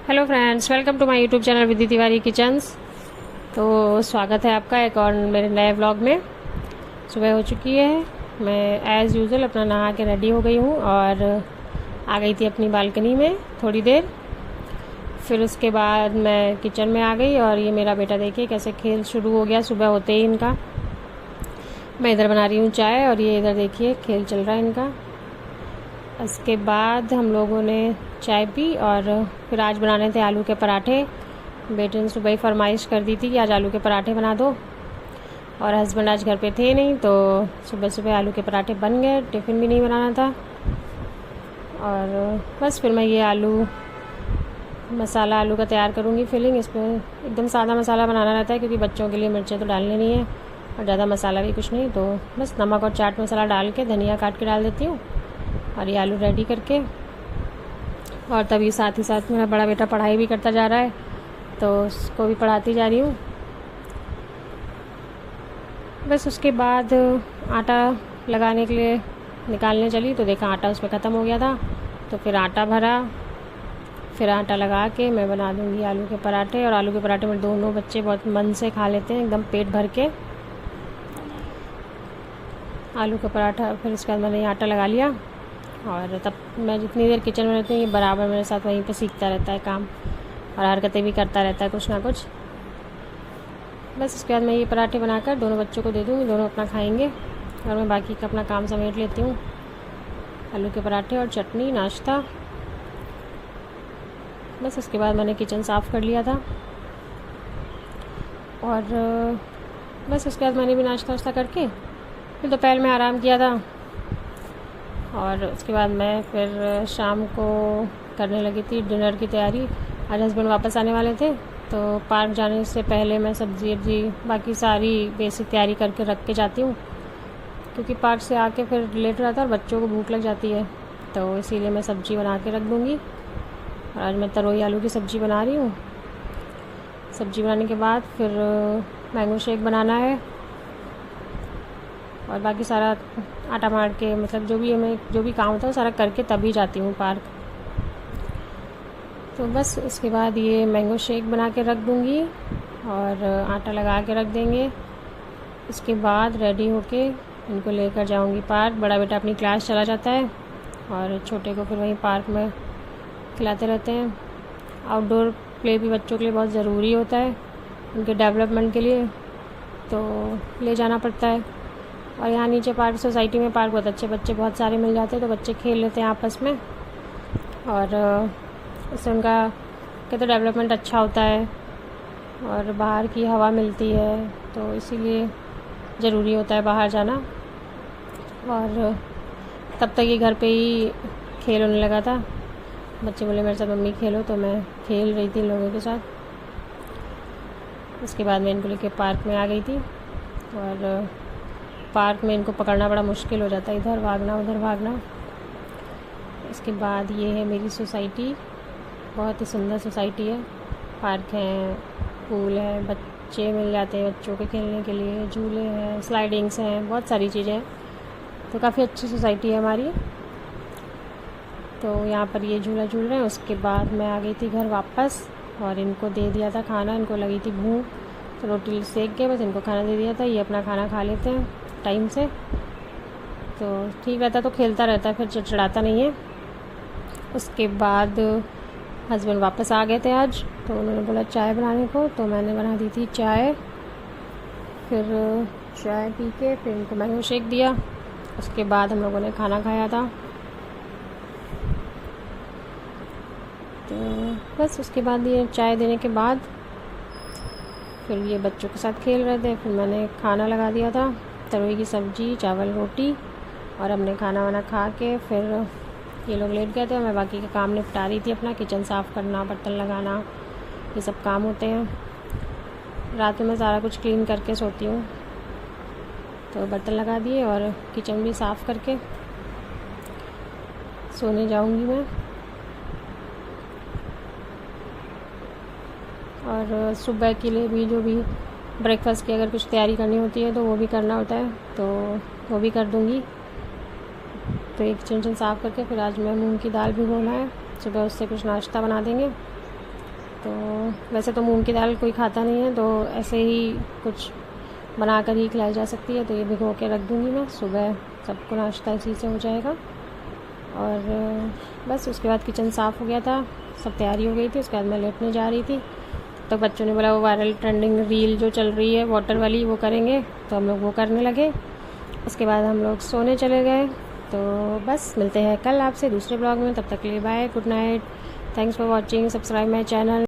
Hello friends, welcome to my YouTube channel Vidhi Tiwari kitchens. तो स्वागत है आपका एक और मेरे नए व्लॉग में। सुबह हो चुकी है, मैं एज़ यूजुअल अपना नहा के रेडी हो गई हूँ और आ गई थी अपनी बालकनी में थोड़ी देर। फिर उसके बाद मैं किचन में आ गई और ये मेरा बेटा देखिए कैसे खेल शुरू हो गया सुबह होते ही इनका। मैं इधर बना रही हूँ चाय और ये इधर देखिए खेल चल रहा है इनका। उसके बाद हम लोगों ने चाय पी और फिर आज बनाने थे आलू के पराठे। बेटे ने सुबह ही फरमाइश कर दी थी कि आज आलू के पराठे बना दो, और हस्बैंड आज घर पे थे नहीं तो सुबह सुबह आलू के पराठे बन गए। टिफ़िन भी नहीं बनाना था और बस फिर मैं ये आलू का तैयार करूँगी फिलिंग। इसमें एकदम सादा मसाला बनाना रहता है क्योंकि बच्चों के लिए मिर्चें तो डालनी नहीं है और ज़्यादा मसाला भी कुछ नहीं, तो बस नमक और चाट मसाला डाल के धनिया काट के डाल देती हूँ और ये आलू रेडी करके। और तभी साथ ही साथ मेरा बड़ा बेटा पढ़ाई भी करता जा रहा है तो उसको भी पढ़ाती जा रही हूँ। बस उसके बाद आटा लगाने के लिए निकालने चली तो देखा आटा उसमें ख़त्म हो गया था, तो फिर आटा भरा, फिर आटा लगा के मैं बना दूँगी आलू के पराठे। और आलू के पराठे में दोनों बच्चे बहुत मन से खा लेते हैं, एकदम पेट भर के आलू का पराठा। फिर उसके बाद मैंने आटा लगा लिया और तब मैं जितनी देर किचन में रहती हूँ ये बराबर मेरे साथ वहीं पे सीखता रहता है काम और हरकतें भी करता रहता है कुछ ना कुछ। बस उसके बाद मैं ये पराठे बनाकर दोनों बच्चों को दे दूँगी, दोनों अपना खाएंगे और मैं बाकी का अपना काम समेट लेती हूँ। आलू के पराठे और चटनी नाश्ता। बस उसके बाद मैंने किचन साफ़ कर लिया था और बस उसके बाद मैंने भी नाश्ता वाश्ता करके फिर दोपहर में आराम किया था। और उसके बाद मैं फिर शाम को करने लगी थी डिनर की तैयारी। आज हस्बैंड वापस आने वाले थे तो पार्क जाने से पहले मैं सब्ज़ी बाकी सारी बेसिक तैयारी करके रख के जाती हूँ क्योंकि पार्क से आके फिर लेट हो जाता है और बच्चों को भूख लग जाती है, तो इसीलिए मैं सब्ज़ी बना के रख दूँगी। और आज मैं तरोई आलू की सब्ज़ी बना रही हूँ। सब्ज़ी बनाने के बाद फिर मैंगो शेक बनाना है और बाकी सारा आटा मार के मतलब जो भी काम होता है वो सारा करके तभी जाती हूँ पार्क। तो बस उसके बाद ये मैंगो शेक बना के रख दूँगी और आटा लगा के रख देंगे। उसके बाद रेडी होके इनको लेकर जाऊँगी पार्क। बड़ा बेटा अपनी क्लास चला जाता है और छोटे को फिर वहीं पार्क में खिलाते रहते हैं। आउटडोर प्ले भी बच्चों के लिए बहुत ज़रूरी होता है, उनके डेवलपमेंट के लिए तो ले जाना पड़ता है। और यहाँ नीचे पार्क सोसाइटी में पार्क बहुत अच्छे बच्चे बहुत सारे मिल जाते हैं तो बच्चे खेल लेते हैं आपस में और उससे उनका कहते डेवलपमेंट अच्छा होता है और बाहर की हवा मिलती है, तो इसीलिए ज़रूरी होता है बाहर जाना। और तब तक ये घर पे ही खेल होने लगा था। बच्चे बोले मेरे साथ मम्मी खेलो, तो मैं खेल रही थी इन लोगों के साथ। उसके बाद मैं इनको लेके पार्क में आ गई थी और पार्क में इनको पकड़ना बड़ा मुश्किल हो जाता है, इधर भागना उधर भागना। इसके बाद ये है मेरी सोसाइटी, बहुत ही सुंदर सोसाइटी है। पार्क है, पूल है, बच्चे मिल जाते हैं बच्चों के खेलने के लिए, झूले हैं, स्लाइडिंग्स हैं, बहुत सारी चीज़ें हैं। तो काफ़ी अच्छी सोसाइटी है हमारी। तो यहाँ पर ये झूला झूल रहे हैं। उसके बाद मैं आ गई थी घर वापस और इनको दे दिया था खाना। इनको लगी थी भूख तो रोटी सेक के बस इनको खाना दे दिया था। ये अपना खाना खा लेते हैं टाइम से तो ठीक रहता, तो खेलता रहता है, फिर चिड़चिड़ाता नहीं है। उसके बाद हस्बैंड वापस आ गए थे आज, तो उन्होंने बोला चाय बनाने को, तो मैंने बना दी थी चाय। फिर चाय पी के फिर इनको मैंगो शेक दिया। उसके बाद हम लोगों ने खाना खाया था। तो बस उसके बाद ये चाय देने के बाद फिर ये बच्चों के साथ खेल रहे थे। फिर मैंने खाना लगा दिया था, तरोई की सब्ज़ी, चावल, रोटी, और हमने खाना वाना खा के फिर ये लोग लेट गए थे और मैं बाकी का काम निपटा रही थी अपना। किचन साफ़ करना, बर्तन लगाना, ये सब काम होते हैं। रात में मैं सारा कुछ क्लीन करके सोती हूँ, तो बर्तन लगा दिए और किचन भी साफ़ करके सोने जाऊँगी मैं। और सुबह के लिए भी जो भी ब्रेकफास्ट की अगर कुछ तैयारी करनी होती है तो वो भी करना होता है, तो वो भी कर दूँगी। तो एक किचन साफ़ करके फिर आज मैं मूंग की दाल भिगोना है, सुबह उससे कुछ नाश्ता बना देंगे। तो वैसे तो मूंग की दाल कोई खाता नहीं है, तो ऐसे ही कुछ बना कर ही खिलाई जा सकती है। तो ये भिगो के रख दूँगी मैं, सुबह सबको नाश्ता इसी से हो जाएगा। और बस उसके बाद किचन साफ़ हो गया था, सब तैयारी हो गई थी। उसके बाद मैं लेटने जा रही थी, तो बच्चों ने बोला वो वायरल ट्रेंडिंग रील जो चल रही है वाटर वाली वो करेंगे, तो हम लोग वो करने लगे। उसके बाद हम लोग सोने चले गए। तो बस मिलते हैं कल आपसे दूसरे ब्लॉग में, तब तक के लिए bye, good night, thanks for watching, subscribe my channel.